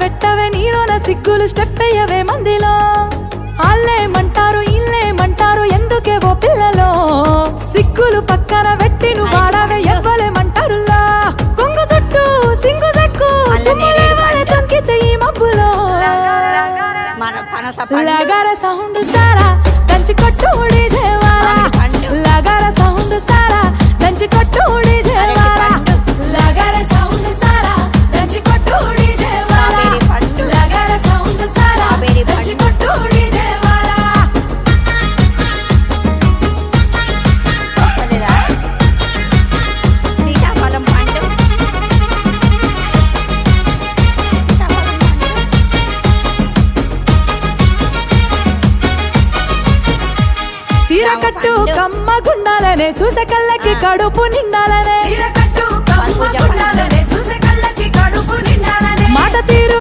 పెట్టవే నీలోన సిగ్గులు స్టెప్ అయ్యవే మందిలో ఆళ్ళేమంటారు ఇల్లేమంటారు ఎందుకే ఓ పిల్లలో సిగ్గులు పక్కన పెట్టి నువ్వు వాడవే ఎవ్వలేమంటారులా కొంగు చుట్టూ సింగు సెక్కు తొంకితే ఈ మబ్బులో లగార సౌండ్ సారా దంచి కొట్టు డీజేవారా లగార సౌండ్ సారా దంచి కొట్టు డీజేవారా లగార సౌండ్ సారా దంచి కొట్టు డీజేవారా లగార సౌండ్ సారా దంచి కొట్టు డీజేవారా సీరకట్టు కమ్మ గుండాలనే చూసే కళ్ళకి కడుపు నిండాలనే మాట తీరు